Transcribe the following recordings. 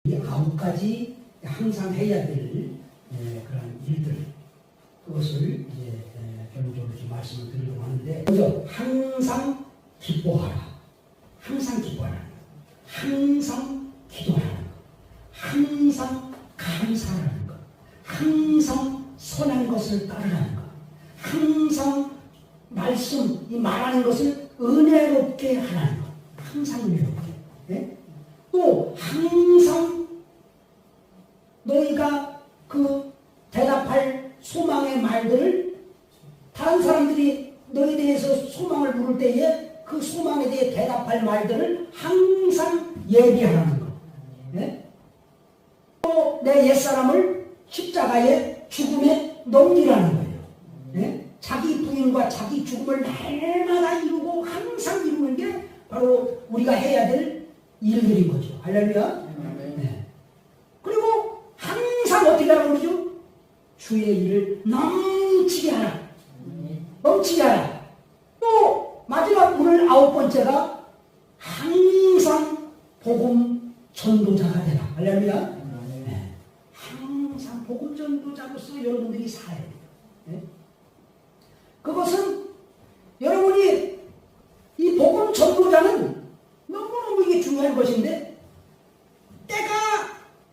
이 9가지 항상 해야 될 그런 일들, 그것을 이제 결론적으로 좀 말씀을 드리려고 하는데, 먼저 항상 기뻐하라. 항상 기뻐하라. 항상 기도하라는 것. 항상 감사하라는 것. 항상 선한 것을 따르라는 것. 항상 말씀, 이 말하는 것을 은혜롭게 하라는 것. 항상 은혜롭게. 네? 또 항상 너희가 그 대답할 소망의 말들을 다른 사람들이 너희에 대해서 소망을 물을 때에 그 소망에 대해 대답할 말들을 항상 예비하라는 것. 네? 또 내 옛사람을 십자가의 죽음에 넘기라는 거예요. 네? 자기 부인과 자기 죽음을 날마다 이루고 항상 이루는 게 바로 우리가 해야 될 일들인 거죠. 할렐루야. 네. 그리고 항상 어떻게 하라고 그러죠? 주의 일을 넘치게 하라. 넘치게 하라. 또 마지막 오늘 9번째가 항상 복음 전도자가 되라. 할렐루야. 네. 항상 복음 전도자로서 여러분들이 살아야 돼요. 네? 그것은 여러분이 이 복음 전도자는 너무너무 이게 중요한 것인데, 때가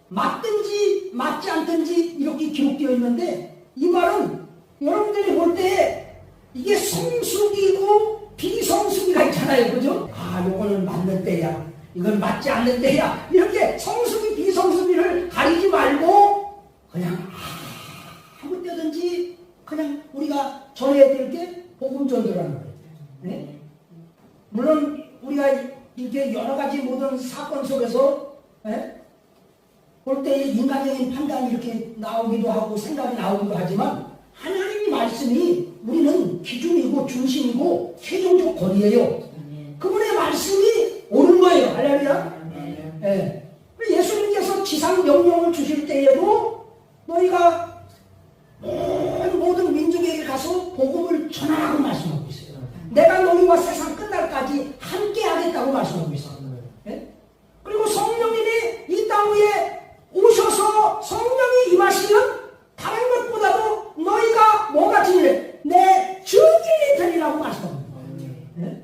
맞든지 맞지 않든지 이렇게 기록되어 있는데, 이 말은 여러분들이 볼 때 이게 성숙이고 비성숙이가 있잖아요. 그죠? 아, 요거는 맞는 때야, 이건 맞지 않는 때야, 이렇게 성숙이 비성숙이를 가리지 말고 그냥 아무 때든지 그냥 우리가 전해야 될 게 복음 전도라는 거예요. 네? 물론 우리가 이렇게 여러 가지 모든 사건 속에서 볼 때 인간적인 판단이 이렇게 나오기도 하고 생각이 나오기도 하지만, 하나님의 말씀이 우리는 기준이고 중심이고 최종적 거리예요. 그분의 말씀이 옳은 거예요. 할렐루야. 네. 예수님께서 지상 명령을 주실 때에도 너희가 모든 민족에게 가서 복음을 전하라고 말씀하고 있어요. 내가 너희와 세상 끝날까지 함께 하겠다고 말씀하고 있어요. 네? 그리고 성령님이 이 땅 위에 오셔서 성령이 임하시면 다른 것보다도 너희가 뭐같이 내 증인이 되리라고 말씀합니다. 네?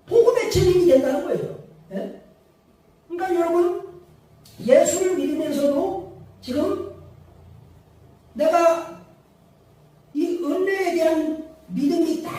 복음의 증인이 된다는 거예요. 네? 그러니까 여러분, 예수를 믿으면서도 지금 내가 이 은혜에 대한 믿음이 딱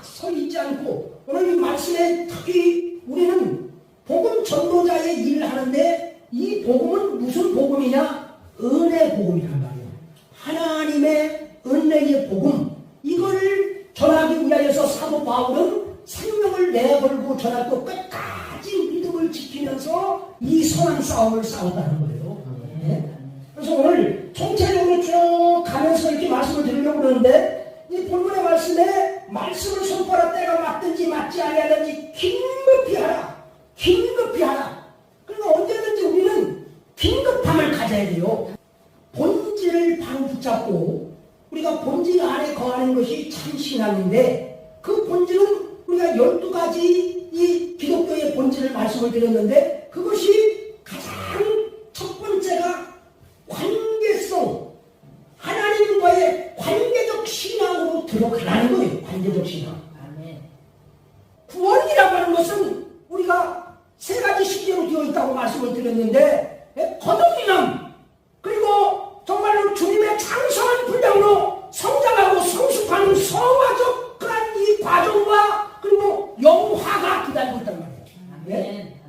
서 있지 않고, 오늘 이 말씀에 특히 우리는 복음 전도자의 일을 하는데, 이 복음은 무슨 복음이냐? 은혜 복음이란 말이에요. 하나님의 은혜의 복음, 이걸 전하기 위하여서 사도 바울은 생명을 내걸고 전하고 끝까지 믿음을 지키면서 이 선한 싸움을 싸웠다는 거예요. 네? 그래서 오늘 총체적으로 쭉 가면서 이렇게 말씀을 드리려고 그러는데, 이 본문의 말씀에 말씀을 선포할 때가 맞든지 맞지 아니하든지 긴급히 하라. 긴급히 하라. 그러니까 언제든지 우리는 긴급함을 가져야 돼요. 본질을 바로 붙잡고 우리가 본질 안에 거하는 것이 참 신앙인데, 그 본질은 우리가 12가지 이 기독교의 본질을 말씀을 드렸는데, 그것이 가장 첫 번째가 관계성, 하나님과의 관계적 신앙으로 들어가라는 거예요. 관계적 신앙. 구원이라고 하는 것은 우리가 3가지 시제로 되어 있다고 말씀을 드렸는데, 거듭남, 그리고 정말로 주님의 장성한 분량으로 성장하고 성숙하는 성화적 그런 이 과정과 그리고 영화가 기다리고 있단 말이에요. 네?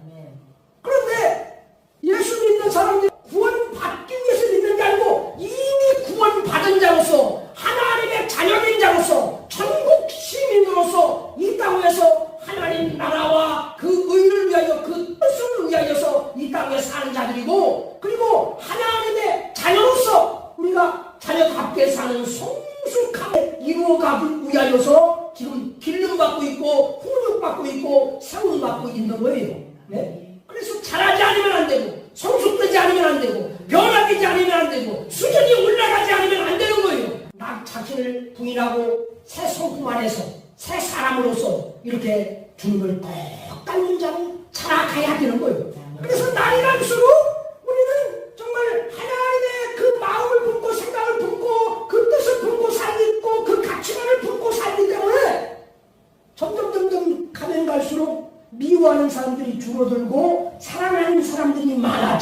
그런데 예수 믿는 사람들이 구원받기 위해서 믿는 게 아니고 이미 구원받은 자로서, 하나님의 자녀된 자로서, 천국 시민으로서 이 땅에서 하나님 나라와 그 의를 위하여, 그 뜻을 위하여서 이 땅에 사는 자들이고, 그리고 하나님의 자녀로서 우리가 자녀답게 사는 성숙함을 이루어가기 위하여서 지금 길름받고 있고 훈육받고 있고 세움받고 있는 거예요. 네? 그래서 자라지 않으면 안 되고, 성숙되지 않으면 안 되고, 변화되지 않으면 안 되고, 수준이 올라가지 않으면 안 되는 거예요. 나 자신을 부인하고 새 성품 안에서 새 사람으로서 이렇게 주님을 꼭 닮는 자로 자라가야 되는 거예요. 그래서 날이 갈수록 우리는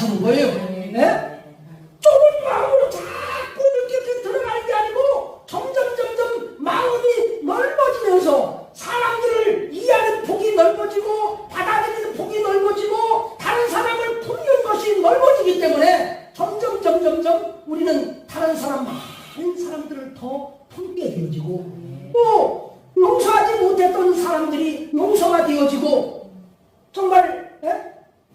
하시는 거예요. 예? 좁은 마음으로 자꾸 이렇게 들어가는 게 아니고 점점 마음이 넓어지면서 사람들을 이해하는 폭이 넓어지고 받아들이는 폭이 넓어지고 다른 사람을 품는 것이 넓어지기 때문에 점점 우리는 다른 사람 많은 사람들을 더 품게 되어지고 또 용서하지 못했던 사람들이 용서가 되어지고 정말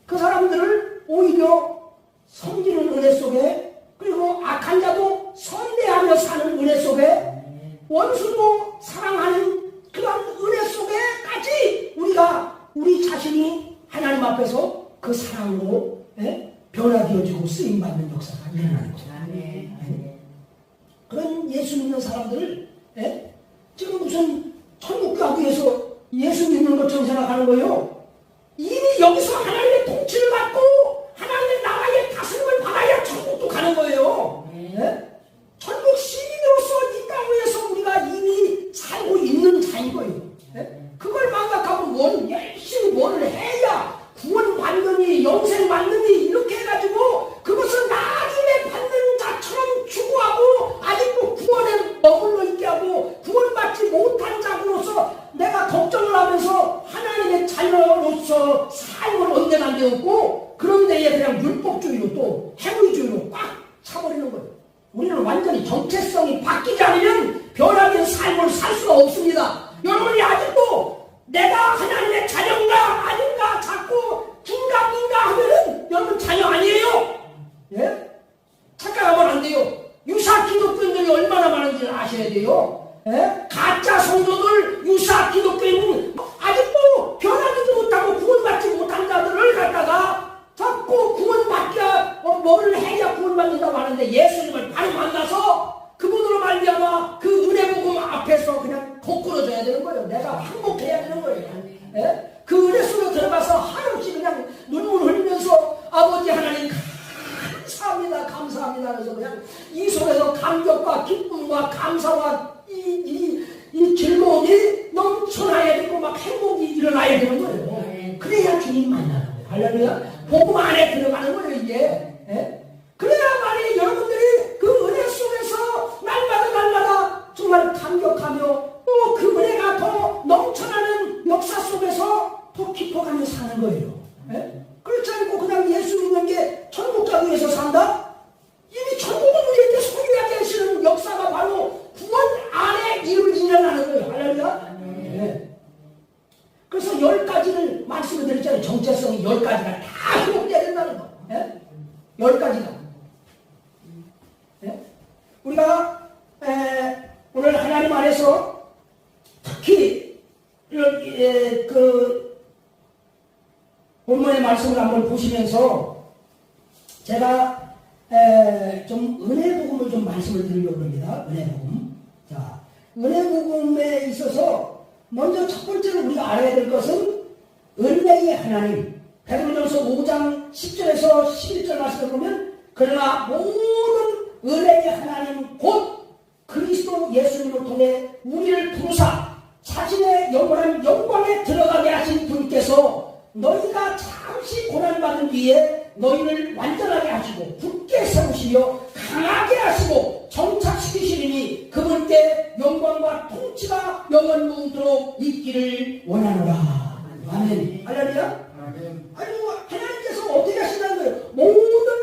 그 사람들을 오히려 섬기는 은혜 속에 그리고 악한 자도 선대하며 사는 은혜 속에 원수도 사랑하는 그런 은혜 속에까지 우리 자신이 하나님 앞에서 그 사랑으로 변화되어지고 쓰임받는 역사가 일어나는 거죠. 그런 예수 믿는 사람들을 지금 무슨 천국 가기 위해서 예수 믿는 것처럼 생각하는 거예요. 이미 여기서 하나님의 통치를 받고 하나님의 나라의 다스림을 받아야 천국도 가는 거예요. 천국 시민으로서 이 땅 위에서 우리가 이미 살고 있는 자인 거예요. 그걸 망각하고 열심히 뭐를 해야 구원 받느니 영생 받느니 이렇게 해가지고 그것을 나중에 받는 자처럼 추구하고 아직도 구원에 머물러 있게 하고 구원받지 못한 자로서 내가 걱정을 하면서 하나님의 자녀로서 삶을 언제나 되었고 그런 데에 그냥 율법주의로 또 행위주의로 꽉 차버리는 거예요. 우리는 완전히 정체성이 바뀌지 않으면 변화된 삶을 살 수가 없습니다. 여러분이 아직도 내가 하나님의 자녀인가 아닌가 자꾸 긴가민가 하면은 여러분 자녀 아니에요. 예? 착각하면 안 돼요. 유사 기독교인들이 얼마나 많은지 아셔야 돼요. 예? 가짜 성도들 유사 기독교인은 아직도 변화되지 못하고 구원받지 못한 자들을 갖다가 자꾸 구원받기 뭐를 해야 구원받는다고 하는데 예수님을 바로 만나서 그분으로 말미암아 그 은혜 복음 앞에서 그냥 거꾸러져야 되는 거예요. 내가 항복해야 되는 거예요. 예? 그 은혜 속에 들어가서 한없이 그냥 눈물 흘리면서 아버지 하나님 감사합니다 그래서 그냥 이 속에서 감격과 기쁨과 감사와 이 즐거움이 넘쳐나야 되고 막 행복이 일어나야 되는 거예요. 그래야 주님 만나는 거예요. 할렐루야. 복음 안에 들어가는 거예요 이게. 그래야만이 여러분들이 그 은혜 속에서 날마다 정말 감격하며 또 그 은혜가 더 넘쳐나는 역사 속에서 더 깊어가며 사는 거예요. 그렇지 않고 그냥 예수 믿는 게 천국 가기 위해서 산다? 이미 천국은 우리에게 소유하게 하시는 역사가 바로 구원 안에 이루어지려는 거예요. 할렐루야. 그래서 10가지를 말씀을 드렸잖아요. 정체성이 10가지가 다 회복돼야 된다는 거. 10가지가. 우리가 오늘 하나님 안에서 특히 그 본문의 말씀을 한번 보시면서 제가 좀 은혜 복음을 좀 말씀을 드리려고 합니다. 은혜 복음. 자, 은혜 복음에 있어서 먼저 첫 번째로 우리가 알아야 될 것은 은혜의 하나님. 베드로전서 5장 10절에서 11절 말씀을 보면 그러나 모든 은혜의 하나님 곧 그리스도 예수님을 통해 우리를 부르사 자신의 영원한 영광에 들어가게 하신 분께서 너희가 잠시 고난받은 뒤에 너희를 완전하게 하시고 굳게 세우시며 강하게 하시고 정착시키시리니 그분께 영광과 통치가 영원 무궁토록 있기를 원하노라. 아멘. 할렐루야. 아니 하나님께서 어떻게 하신다는 거예요? 모든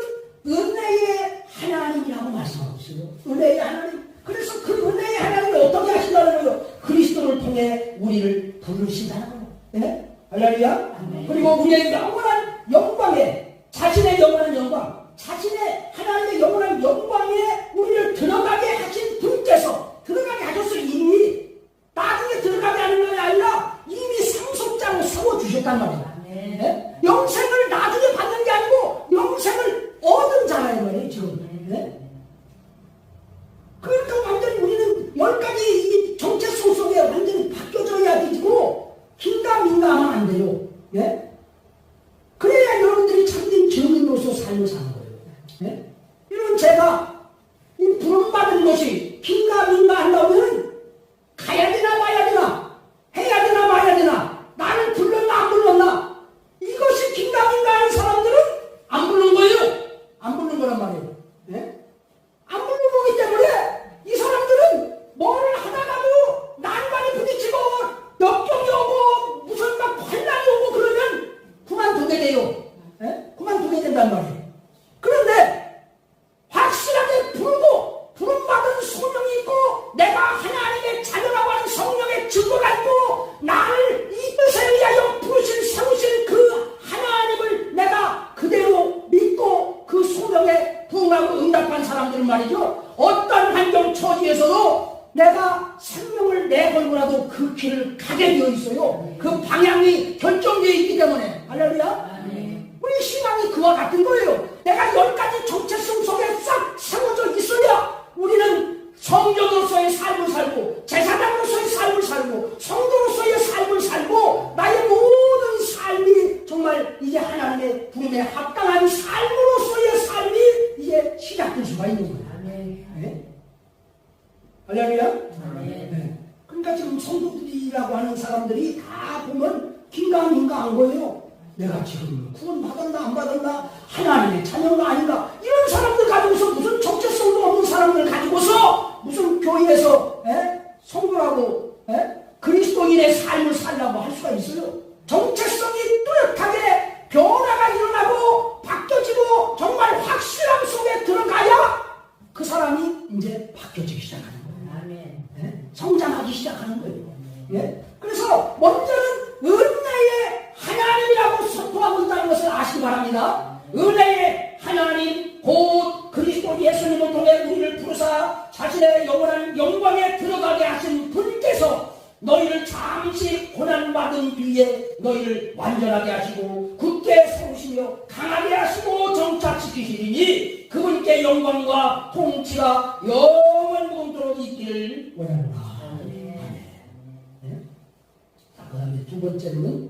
은혜의 하나님이라고 말씀하고 있어요. 은혜의 하나님. 그래서 그 은혜의 하나님을 어떻게 하신다는 거예요? 그리스도를 통해 우리를 부르신다는 거예요. 네? 할렐루야. 그리고 우리의 영원한 영광에 자신의 영원한 영광 자신의 하나님의 영원한 영광에 우리를 들어가게 하신 분께서 들어가게 하셨어요. 이미 나중에 들어가게 하는 것이 아니라 이미 상속장을 세워주셨단 말이에요. 네? 영생을 나중에 받는 게 아니고 영생을 얻은 자라는 거예요 지금. 네? 그러니까 완전히 우리는 10가지 이 정체성 속에 완전히 바뀌어져야 되고 긴가민가 하면 안 돼요. 예? 그래야 여러분들이 참된 증인으로서 삶을 사는 거예요. 예? 이런 제가 이 부름받은 것이 긴가민가 한다면 가야 되나 마야 되나 해야 되나 마야 되나 나를 불렀나 안 불렀나 이것이 긴가민가 하는 사람들은 안 부른 거예요. 기도하고 응답한 사람들은 말이죠, 어떤 환경 처지에서도 내가 생명을 내걸고라도 그 길을 가게 되어 있어요. 그 방향이 결정되어 있기 때문에. 할렐루야. 우리 신앙이 그와 같은 거예요. 내가 10가지 정체성 속에 싹 세워져 있어야 우리는 성도로서의 삶을 살고, 제사장으로서의 삶을 살고, 성도로서의 삶을 살고, 나의 모든 삶이 정말 이제 하나님의 부름에 합당한 삶으로서의 삶이 이제 시작될 수가 있는 거예요. 네? 할렐루야? 네. 그러니까 지금 성도들이라고 하는 사람들이 다 보면 긴가민가한 거예요. 내가 지금 구원 받았나 안 받았나, 하나님의 자녀가 아닌가, 이런 사람들 가지고서 무슨 정체성도 없는 사람들 가지고서 무슨 교회에서 성도라고 그리스도인의 삶을 살라고 할 수가 있어요. 정체성이 뚜렷하게 변화가 일어나고 바뀌어지고 정말 확실함 속에 들어가야 그 사람이 이제 바뀌어지기 시작하는 거예요. 성장하기 시작하는 거예요. 그래서 먼저는 은혜의 하나님이라고 선포하고 있다는 것을 아시기 바랍니다. 은혜의 하나님, 곧 그리스도 예수님을 통해 우리를 부르사 자신의 영원한 영광에 들어가게 하신 분께서 너희를 잠시 고난받은 뒤에 너희를 완전하게 하시고 굳게 세우시며 강하게 하시고 정착시키시리니 그분께 영광과 통치가 영원토록 있기를 원하노라. 그 다음에 두 번째로는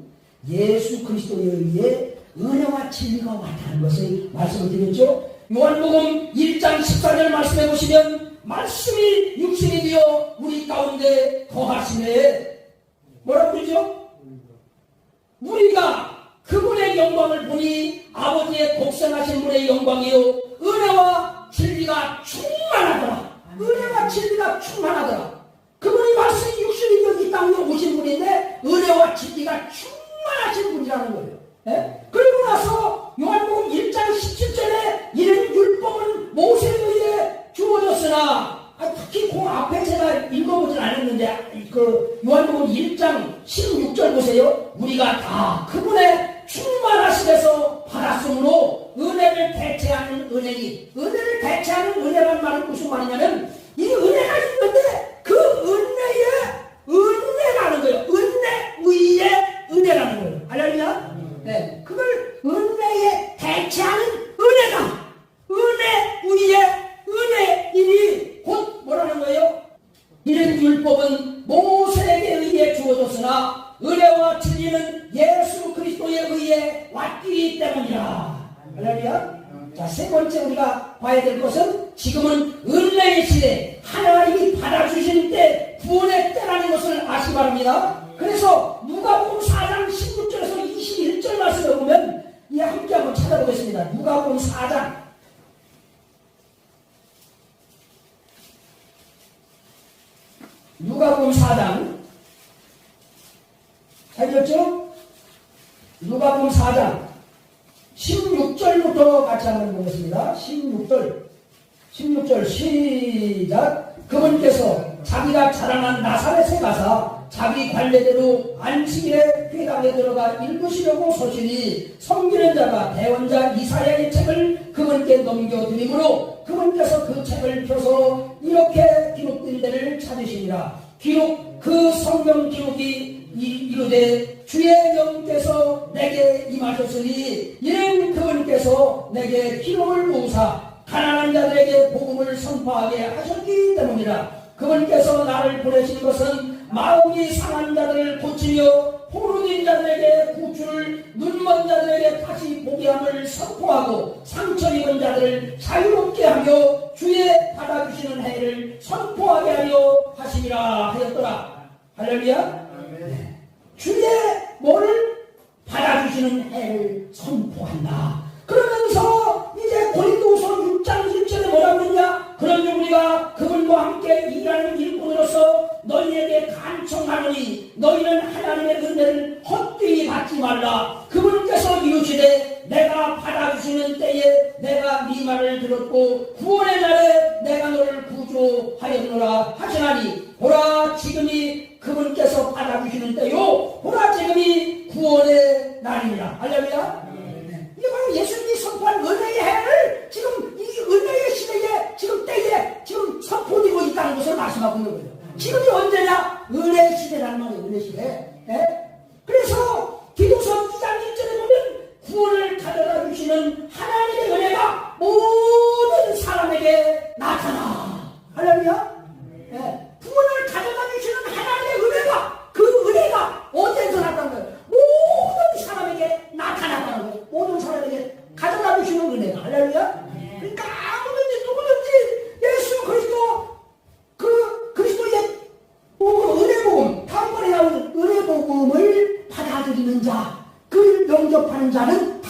예수 그리스도에 의해 은혜와 진리가 왔다는 것을 말씀을 드렸죠. 요한복음 1장 14절 말씀해 보시면 말씀이 육신이 되어 우리 가운데 거하시네. 뭐라고 그러죠? 우리가 그분의 영광을 보니 아버지의 독생하신 분의 영광이요 은혜와 진리가 충만하더라. 은혜와 진리가 충만하더라. 그분이 말씀이 육신이 되어 이 땅에 오신 분인데 은혜와 진리가 충만하신 분이라는 거예요. 그리고 나서 요한복음 1장 17절에 이런 율법은 모세에 의해 주어졌으나, 특히 그 앞에 제가 읽어보진 않았는데 그 요한복음 1장 16절 보세요. 우리가 다 그분의 충만하심에서 받았으므로 은혜를 대체하는 은혜니, 은혜를 대체하는 은혜란 말은 무슨 말이냐면 이 은혜가 있는데 그 은혜라는 거예요. 은혜 위에 은혜라는 거예요. 알려주냐? 네, 그걸 은혜에 대체하는 은혜다. 은혜 위에 은혜이니 곧 뭐라는 거예요? 이런 율법은 모세에게 의해 주어졌으나 은혜와 진리는 예수 그리스도에 의해 왔기 때문이라. 할렐루야. 자, 세 번째 우리가 봐야 될 것은 지금은 은혜의 시대, 하나님이 받아주신 때, 구원의 때라는 것을 아시기 바랍니다. 그래서 누가복음 4장 19절에서 21절 말씀을 보면 함께 한번 찾아보겠습니다. 누가복음 4장 누가복음 4장 잘 읽었죠? 누가복음 4장 16절부터 같이 한번 보겠습니다. 16절 시작. 그분께서 자기가 자라난 나사렛에 가서 자기 관례대로 안식일에 회당에 들어가 읽으시려고 서시니 섬기는 자가 대언자 이사야의 책을 그분께 넘겨드리므로 그분께서 그 책을 펴서 이렇게 기록된 데를 찾으시니라. 기록 그 성경 기록이 이르되 주의 영께서 내게 임하셨으니 이는 그분께서 내게 기록을 부으사 가난한 자들에게 복음을 선포하게 하셨기 때문이라. 그분께서 나를 보내신 것은 마음이 상한 자들을 고치며 포로된 자들에게 구출을, 눈먼 자들에게 다시 보게 함을 선포하고 상처 입은 자들을 자유롭게 하며 주의 받아주시는 해를 선포하게 하려 하심이라 하였더라. 할렐루야. 네. 주의 뭐를 받아주시는 해를 선포한다. 그러면서 이제 고린도후서 6장 1절에 뭐라고 했냐? 그런데 우리가 그분과 함께 일하는 일꾼으로서 너희에게 간청하노니 너희는 하나님의 은혜를 헛되이 받지 말라. 그분께서 이루시되 내가 받아주시는 때에 내가 네 말을 들었고 구원의 날에 내가 너를 구조하였노라 하시나니 보라 지금이 그분께서 받아주시는 때요 보라 지금이 구원의 날이니라. 할렐루야. 이게 바로 예수님이 선포한 은혜의 해를 지금 이 은혜의 삼아보는 거예요. 지금이 언제냐? 은혜 시대라는 말이에요. 은혜 시대. 예? 그래서 디도서 2장 1절에 보면 구원을 가져다 주시는 하나님의 은혜가 모든 사람에게 나타나. 할렐루야. 예. 구원을 가져다 주시는 하나님의 은혜가, 그 은혜가 어디에서 나타나는 거예요? 모든 사람에게 나타나는 거예요. 모든 사람에게 가져다 주시는 은혜가. 할렐루야. 그러니까 아무든지 누구든지 예수 그리스도 그리스도의 은혜복음, 다음번에 나오는 은혜복음을 받아들이는 자, 그를 영접하는 자는 다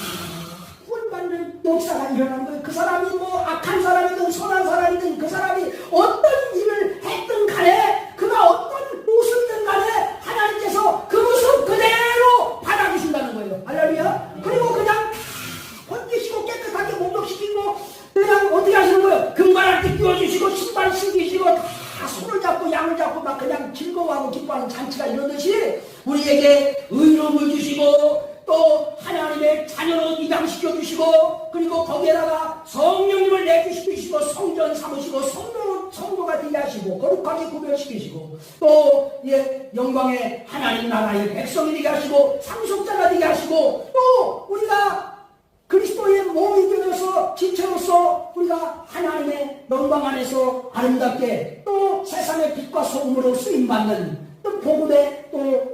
구원받는 역사가 일어나는 거예요. 그 사람이 뭐 악한 사람이든 선한 사람이든 그 사람이 어떤 일을 했든 간에, 그가 어떤 모습이든 간에 하나님께서 그 모습 그대로 받아주신다는 거예요. 할렐루야. 그리고 그냥 번지시고 깨끗하게 목욕시키고 그냥 어떻게 하시는 거예요? 금발한테 끼워주시고 신발 신기시고 다 손을 잡고 양을 잡고 막 그냥 즐거워하고 기뻐하는 잔치가 이러듯이 우리에게 의로움을 주시고 또 하나님의 자녀로 입양시켜 주시고, 그리고 거기에다가 성령님을 내주시고 성전 삼으시고 성도가 되게 하시고 거룩하게 구별시키시고 또 영광의 하나님 나라의 백성이 되게 하시고 상속자가 되게 하시고 또 우리가 그리스도의 몸이 되어서 지체로서 우리가 하나님의 영광 안에서 아름답게 또 세상의 빛과 소금으로 쓰임받는 또 복음의 또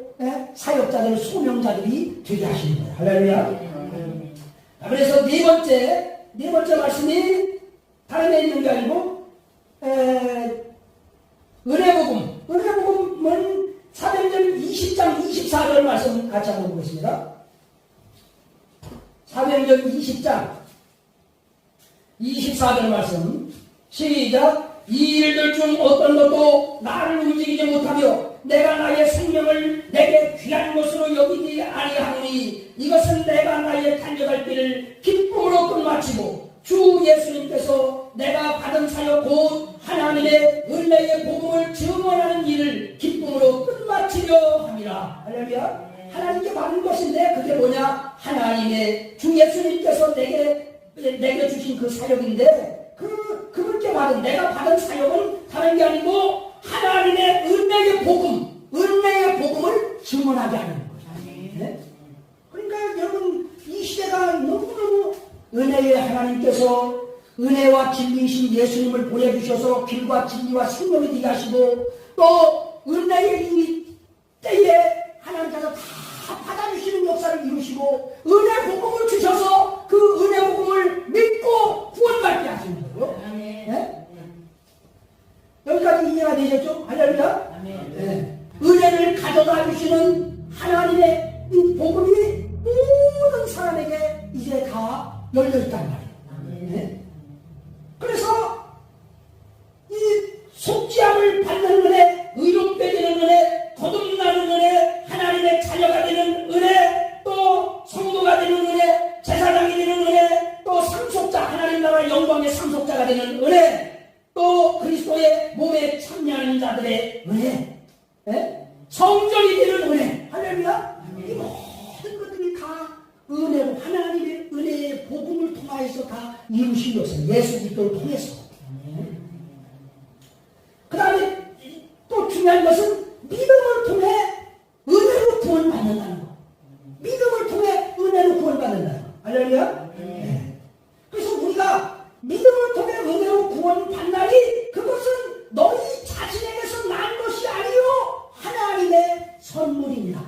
사역자들, 소명자들이 되게 하시는 거예요. 할렐루야. 그래서 네 번째 말씀이 다른 데 있는 게 아니고 은혜복음은 사도행전 20장 24절 말씀 같이 한번 보겠습니다. 사도행전 20장 24절 말씀 시작. 이 일들 중 어떤 것도 나를 움직이지 못하며 내가 나의 생명을 내게 귀한 것으로 여기지 아니하노니 이것은 내가 나의 달려갈 길을 기쁨으로 끝마치고 주 예수님께서 내가 받은 사역 곧 하나님의 은혜의 복음을 증언하는 일을 기쁨으로 끝마치려 함이라. 할렐루야. 하나님께 받은 것인데 그게 뭐냐? 하나님의 주 예수님께서 내게 주신 그 사역인데 그분께 받은, 내가 받은 사역은 다른 게 아니고 하나님의 은혜의 복음을 증언하게 하는 거예요. 네? 그러니까 여러분 이 시대가 너무너무 은혜의 하나님께서 은혜와 진리이신 예수님을 보내주셔서 길과 진리와 생명이 되게 하시고 또 은혜의 이 때에 하나님께서 다 받아주시는 역사를 이루시고 은혜 복음을 주셔서 그 은혜 복음을 믿고 구원받게 하시는 거예요. 네? 여기까지 이해가 되셨죠? 할렐루야. 네. 은혜를 가져다 주시는 하나님의 이 복음이 모든 사람에게 이제 다 열려있단 말이에요. 네? 그래서 이 속죄함을 받는 은혜, 의롭게 되는 은혜, 거듭나는 은혜, 하나님의 자녀가 되는 은혜, 또 성도가 되는 은혜, 제사장이 되는 은혜, 또 상속자, 하나님 나라 영광의 상속자가 되는 은혜, 또 그리스도의 몸에 참여하는 자들의 은혜, 성전이 되는 은혜. 할렐루야. 이 모든 것들이 다 은혜로 하나님의 은혜의 복음을 통하여서 다 이루신 것은 예수 그리스도를 통해서. 그 다음에 또 중요한 것은 믿음을 통해 은혜로 구원받는다는 거. 믿음을 통해 은혜로 구원받는다는 거. 할렐루야. 그래서 우리가 믿음을 통해 은혜로 구원받나니 그것은 너희 자신에게서 난 것이 아니요 하나님의 선물입니다.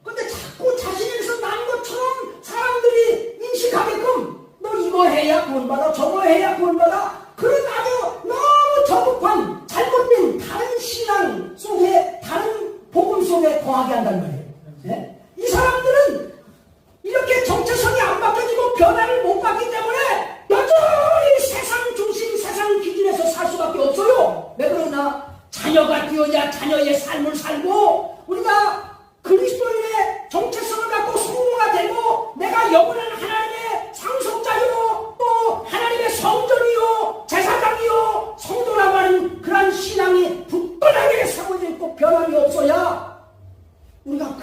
그런데 자꾸 자신에게서 난 것처럼 사람들이 인식하게끔 너 이거 해야 구원받아, 저거 해야 구원받아, 그런 아주 너무 저급한 잘못된 다른 신앙 속에, 다른 복음 속에 거하게 한단 말이에요. 네? 이 사람들은 이렇게 정체성이 안 바뀌어지고 변화를 못 받기 때문에 여전히 세상 중심, 세상 기준에서 살 수밖에 없어요. 왜 그러나 자녀가 되어야 자녀의 삶을 살고 우리가 그리스도인의 정체성을 갖고 성도가 되고 내가 영원한 하나님의 상속자요 또 하나님의 성전이요 제사장이요 성도라고 하는 그러한 신앙이 굳건하게 세워져 있고 변함이 없어야 우리가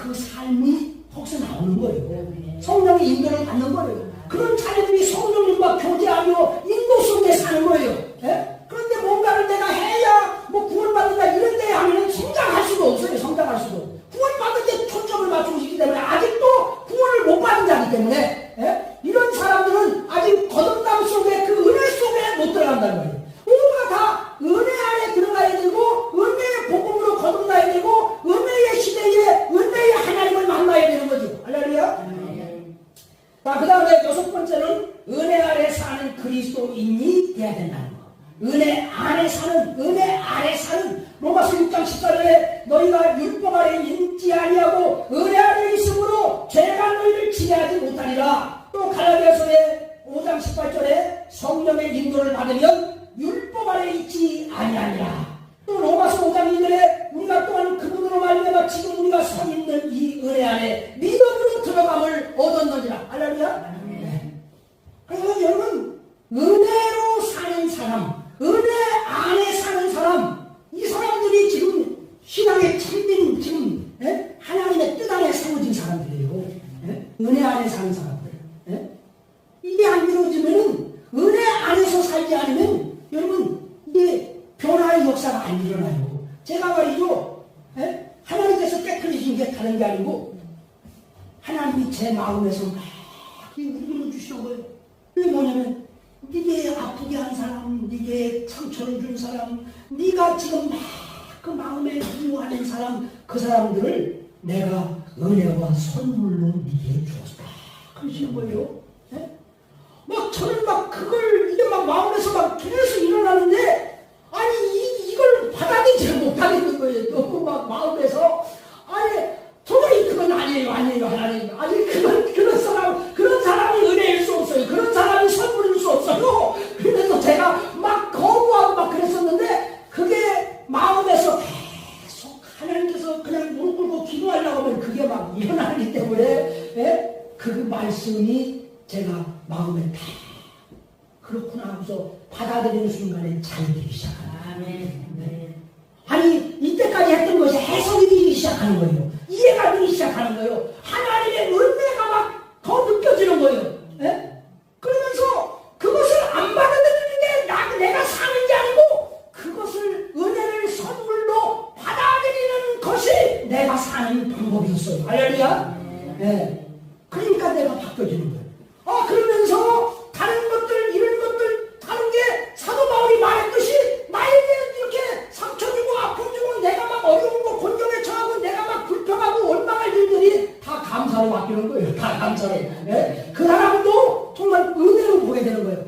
들어간단 말이에요. 모두가 다 은혜 안에 들어가야 되고 은혜의 복음으로 거듭나야 되고 은혜의 시대에 은혜의 하나님을 만나야 되는 거죠. 할렐루야. 자, 그 다음에 여섯 번째는 은혜 아래 사는 그리스도인이 돼야 된다는 거. 은혜 안에 사는 로마서 6장 14절에 너희가 율법 아래 있지 아니하고 은혜 안에 있으므로 죄가 너희를 지배하지 못하리라. 또 갈라디아서의 5장 18절에 성령의 인도를 받으면 율법 아래 있지 아니하니라. 또 로마서 5장 1절에 우리가 또한 그분으로 말미암아 지금 우리가 서 있는 이 은혜 안에 믿음으로 들어감을 얻었느니라. 할렐루야. 그래서 여러분, 은혜로 사는 사람, 은혜 안에 사는 사람, 이 사람들이 지금 신앙의 참된 지금 하나님의 뜻 안에 세워진 사람들이에요. 은혜 안에 사는 사람들. 이게 안 이루어지면은 은혜 안에서 살지 않으면 여러분 이게 변화의 역사가 안 일어나요. 제가 말이죠, 하나님께서 깨끗해진 게 다른 게 아니고 하나님이 제 마음에서 막 이루어 주시는 거예요. 그게 뭐냐면 네게 아프게 한 사람, 네게 상처를 준 사람, 네가 지금 막 그 마음에 미워하는 사람, 그 사람들을 내가 은혜와 선물로 네게 주었다. 그러시는 거예요. 막 저는 막 그걸 이게 막 마음에서 막 계속 일어나는데 아니 이걸 받아들이지 못하겠는 거예요. 너무 막 마음에서 아니 도저히 그건 아니에요 하나님. 아니 그런 사람이 은혜일 수 없어요. 그런 사람이 선물일 수 없어요. 그래서 제가 막 거부하고 막 그랬었는데 그게 마음에서 계속 하나님께서 그냥 무릎 꿇고 기도하려고 하면 그게 막 일어나기 때문에 그 말씀이 제가 마음에 다 그렇구나 하고서 받아들이는 순간에 잘 되기 시작합니다. 아니 이때까지 했던 것이 해석이 되기 시작하는 거예요. 이해가 되기 시작하는 거예요. 하나님의 은혜가 막 더 느껴지는 거예요. 그러면서 그것을 안 받아들이는 게 내가 사는 게 아니고 그것을 은혜를 선물로 받아들이는 것이 내가 사는 방법이었어요. 할렐루야. 그러니까 내가 바뀌어지는 거예요. 그러면서 다른 것들 이런 것들 다른 게 사도 바울이 말했듯이 나에게 이렇게 상처 주고 아픔 주고 내가 막 어려운 거 곤경에 처하고 내가 막 불평하고 원망할 일들이 다 감사로 바뀌는 거예요. 다 감사로. 그 사람도 정말 은혜로 보게 되는 거예요.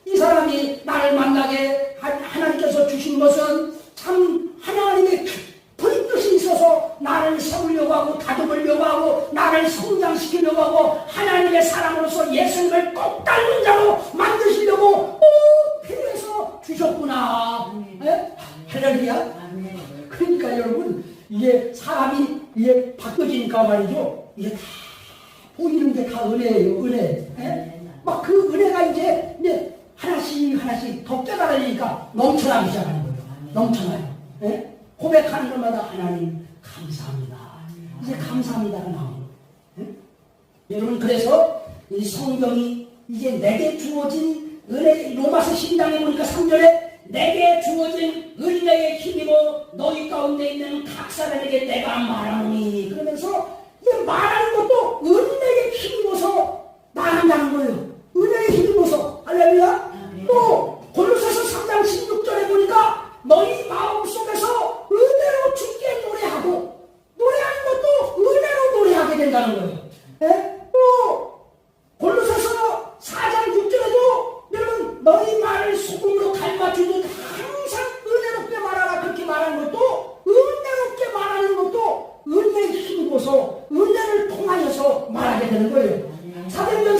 이 사람이 나를 만나게 하나님께서 주신 것은 참 하나님의 깊은 뜻이 있어서 나를 세우려고 하고 다듬으려고 하고 나를 성장시키려고 하고 하나님의 사람으로서 예수님을 꼭 닮은 자로 만드시려고 필요해서 주셨구나. 할렐루야. 그러니까 여러분 이게 사람이 이게 바뀌어지니까 말이죠. 이게 다 보이는 게 다 은혜예요. 은혜. 막 그 은혜가 이제 하나씩 더 깨달으니까 넘쳐나기 시작하는 거예요. 넘쳐나요. 고백하는 것마다 하나님 감사합니다. 이제 감사합니다가 나오는 거예요. 여러분 그래서 이 성경이 이제 내게 주어진 은혜 로마서 12장에 보니까 3절에 내게 주어진 은혜의 힘이고 너희 가운데 있는 각 사람에게 내가 말하노니 그러면서 이 말하는 것도 은혜의 힘입어서 말한다는 거예요. 은혜의 힘입어서. 할렐루야. 또 골로새서 3장 16절에 보니까 너희 마음속에서 은혜로 주께 노래하고 노래하는 것도 은혜로 노래하게 된다는 거예요. 또 골로새서 4장 6절에도 여러분 너희 말을 소금으로 갈맞추듯 항상 은혜롭게 말하라 그렇게 말하는 것도 은혜롭게 말하는 것도 은혜의 힘입어서 은혜를 통하여서 말하게 되는 거예요. 사도행전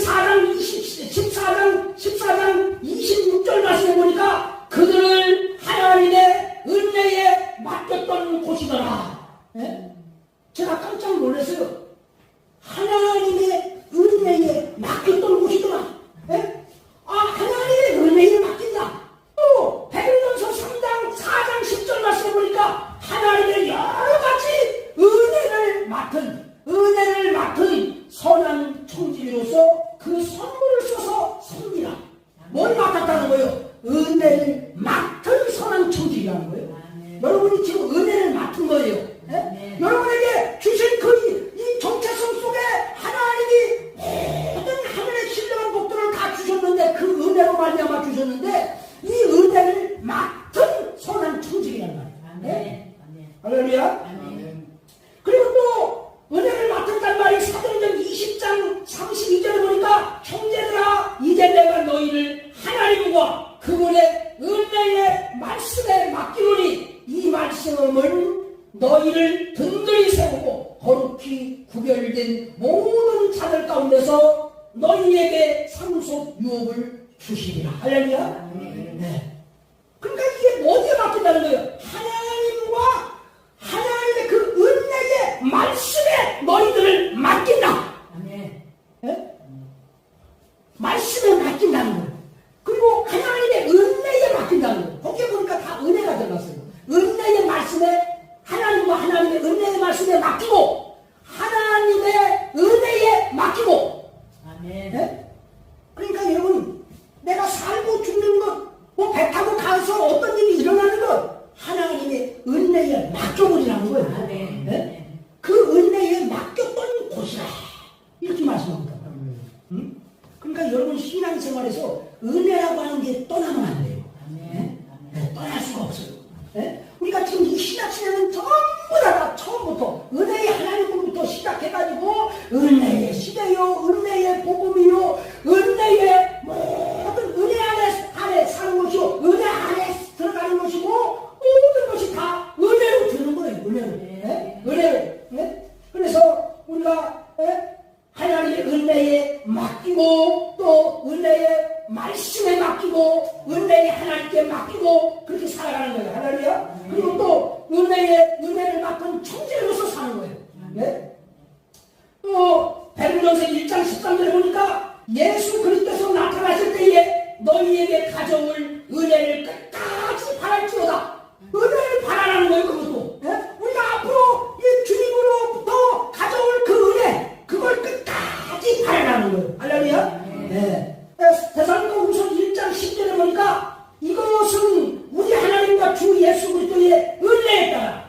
14장 26절 말씀해 보니까 그들을 하나님의 은혜에 맡겼던 곳이더라. 제가 깜짝 놀랐어요. 하나님의 은혜에 맡겼던 곳이더라. 하나님의 은혜에 맡긴다. 또 베드로전서 4장 10절 말씀해 보니까 하나님의 여러 가지 은혜를 맡은 선한 청지기로서 그 선물을 써서 섬기라. 뭘 맡았다는 거예요? 은혜를 맡은 선한 청지기라는 거예요. 여러분이 지금 은혜를 맡은 거예요. 여러분에게 주신 이 정체성 속에 하나님이 모든 하늘의 신령한 복들을 다 주셨는데 그 은혜로 말미암아 주셨는데 은혜를 맡은 선한 청직이란 말이에요. 네? 할렐루야. 그리고 또 은혜를 맡았단 말이 사도행전 20장 32절에 보니까 형제들아 이제 내가 너희를 하나님과 그분의 은혜의 말씀에 맡기노니 이 말씀은 너희를 든든히 세우고 거룩히 구별된 모든 자들 가운데서 너희에게 상속 유업을 주시리라. 할렐루야. 네. 그러니까 이게 어디에 맡긴다는 거예요? 하나님과 하나님의 그 은혜의 말씀에 너희들을 맡긴다. 네? 말씀에 맡긴다는 거예요. 그리고 하나님의 은혜에 맡긴다는 거예요. 거기에 보니까 다 은혜가 들어갔어요. 은혜의 말씀에 하나님과 하나님의 은혜의 말씀에 맡기고 하나님의 은혜에 맡기고. 네? 그러니까 여러분 내가 살고 죽는 것, 뭐 배 타고 가서 어떤 일이 일어나는 것 하나님의 은혜에 맡겨버리라는 거예요. 네? 그 은혜에 맡겼던 곳이라 이렇게 말씀합니다. 그러니까 여러분 신앙생활에서 은혜라고 하는 게 떠나면 안 돼요. 네? 떠날 수가 없어요. 네? 우리가 지금 이 신학시대는 전부 다 처음부터 은혜의 하나님부터 시작해가지고 은혜의 시대요, 은혜의 복음이요, 은혜의 모든 은혜 안에 사는 것이요, 은혜 안에 들어가는 것이고 모든 것이 다 은혜로 되는 거예요. 은혜로. 네? 은혜로. 네? 그래서 우리가 하나님의 은혜에 맡기고 또 은혜의 말씀에 맡기고 은혜의 하나님께 맡기고 그렇게 살아가는 거예요. 할렐루야. 그리고 또 은혜를 맡은 청지로서 사는 거예요. 네? 또 베드로전서 1장 13절에 보니까 예수 그리스도께서 나타나실 때에 너희에게 가져올 은혜를 끝까지 바랄지어다. 은혜를 바라라는 거예요. 그것도. 네? 우리가 앞으로 이 주님으로부터 가져올 그 은혜 그걸 끝까지 바라라는 거예요. 할렐루야. 네. 데살로니가후서 1장 10절에 보니까 이것은 우리 하나님과 주 예수 그리스도의 은혜에 따라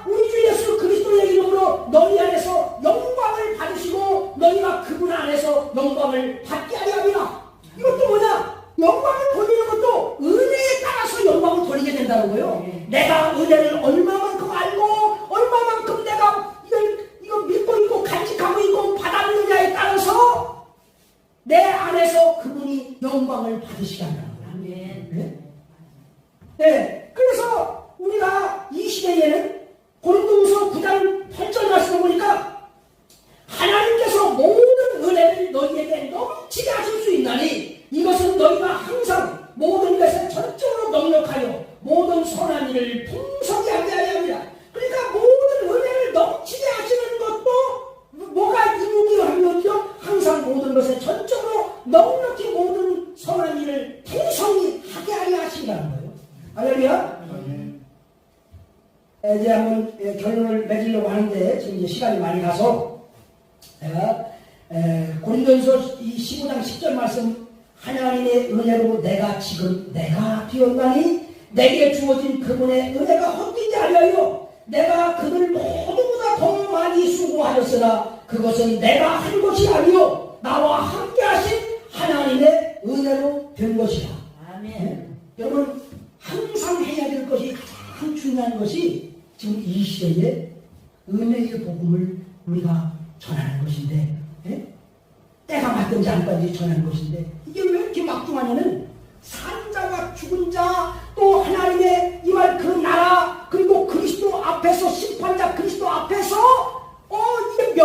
우리 주 예수 그리스도의 이름으로 너희 안에서 영광을 받으시고 너희가 그분 안에서 영광을 받게 하려 함이라. 이것도 뭐냐? 영광을 돌리는 것도 은혜에 따라서 영광을 돌리게 된다는 거예요. 내가 은혜를 얼마만큼 알고 얼마만큼 내가 이거 믿고 있고 간직하고 있고 받았느냐에 따라서 내 안에서 그분이 영광을 받으시게 한다는 거예요. 네? 네. 그래서 우리가 이 시대에는 고린도후서 9장 8절 말씀을 보니까 하나님께서 모든 은혜를 너희에게 넘치게 하실 수 있나니 이것은 너희가 항상 모든 것에 전적으로 넉넉하여 모든 선한 일을 풍성히 하게 하려 합니다. 그러니까 모든 은혜를 넘치게 하시는 것도 뭐가 이유하면요 항상 모든 것에 전적으로 넉넉히 모든 선한 일을 풍성히 하게 하려 하신다는 거예요. 할렐루야. 이제 한번 결론을 맺으려고 하는데 지금 이제 시간이 많이 가서 내가 고린도전서 15장 10절 말씀 하나님의 은혜로 내가 비었나니 내게 주어진 그분의 은혜가 헛되지 아니하여 내가 그들 모두보다 더 많이 수고하였으나 그것은 내가 한 것이 아니요 나와 함께 하신 하나님의 은혜로 된 것이다. 아멘. 여러분 항상 해야 될 것이 가장 중요한 것이 지금 이 시대에 은혜의 복음을 우리가 전하는 것인데 때가 맞든지 안 맞든지 전하는 것인데 이게 왜 이렇게 막중하냐면 산자와 죽은 자 또 하나님의 이 말 그 나라 그리고 그리스도 앞에서 심판자 그리스도 앞에서 이게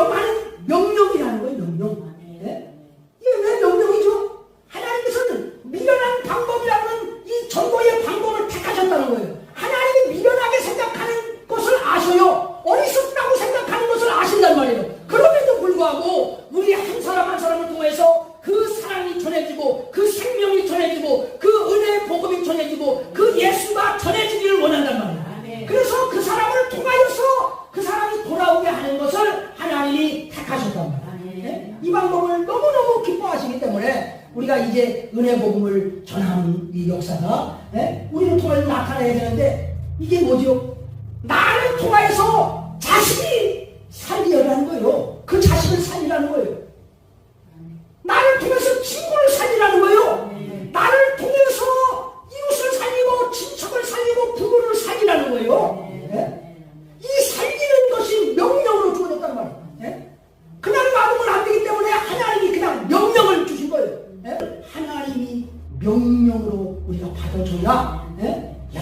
명령이라는 거예요. 명령. 네? 이게 왜 명령이죠? 하나님께서는 미련한 방법이라는 이 전도의 방법을 택하셨다는 거예요. 하나님이 미련하게 생각하는 것을 아셔요. 어리석다고 생각하는 것을 아신단 말이에요. 그럼에도 불구하고 우리 한 사람 한 사람을 통해서 그 사랑이 전해지고 그 생명이 전해지고 그 은혜의 복음이 전해지고 그 예수가 전해지기를 원한단 말이에요. 그래서 그 사람을 통하여서 그 사람이 돌아오게 하는 것을 하나님이 택하셨단 말이에요. 네? 이 방법을 너무너무 기뻐하시기 때문에 우리가 이제 은혜 복음을 전하는 이 역사가 우리를 통해서 나타나야 되는데 이게 뭐죠? 나를 통해서 자식이 살리라는 거예요. 그 자식을 살리라는 거예요. 나를 통해서 친구를 살리라는 거예요. 나를 통해서 이웃을 살리라는 명령으로 우리가 받아줘야, 예? 야,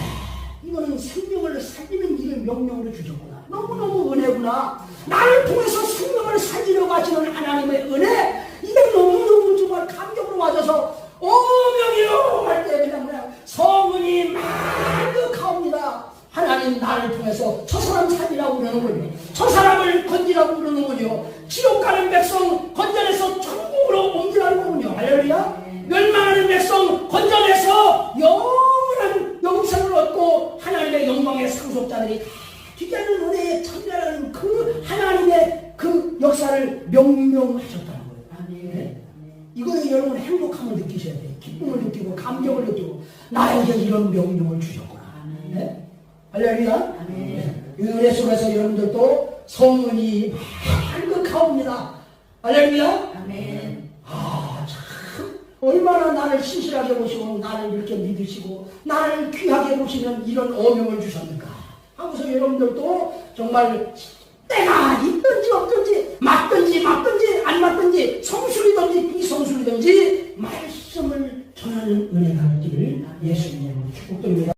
이거는 생명을 살리는 일을 명령으로 주셨구나. 너무너무 은혜구나. 나를 통해서 생명을 살리려고 하시는 하나님의 은혜, 이게 너무너무 정말 감격으로 맞아서 오명이요 할 때 그냥 성은이 만극하옵니다. 하나님 나를 통해서 저 사람 살리라고 그러는군요. 저 사람을 건지라고 그러는군요. 지옥 가는 백성 건져내서 천국으로 옮기라는 거군요. 할렐루야. 멸망하는 백성 건져내서 영원한 영생을 얻고 하나님의 영광의 상속자들이 기대하는 은혜의 천대라는 그 하나님의 그 역사를 명령하셨다는 거예요. 네? 이거는 여러분 행복함을 느끼셔야 돼요. 기쁨을 느끼고 감격을 느끼고 나에게 이런 명령을 주셨구나. 네? 할렐루야. 이 은혜 속에서 여러분들도 성은이 만극하옵니다. 할렐루야. 참 얼마나 나를 신실하게 보시고 나를 이렇게 믿으시고 나를 귀하게 보시면 이런 어명을 주셨는가 하고서 여러분들도 정말 때가 있든지 없든지 맞든지 안 맞든지 성술이든지 비성술이든지 말씀을 전하는 은혜가 있기를 예수님으로 축복드립니다.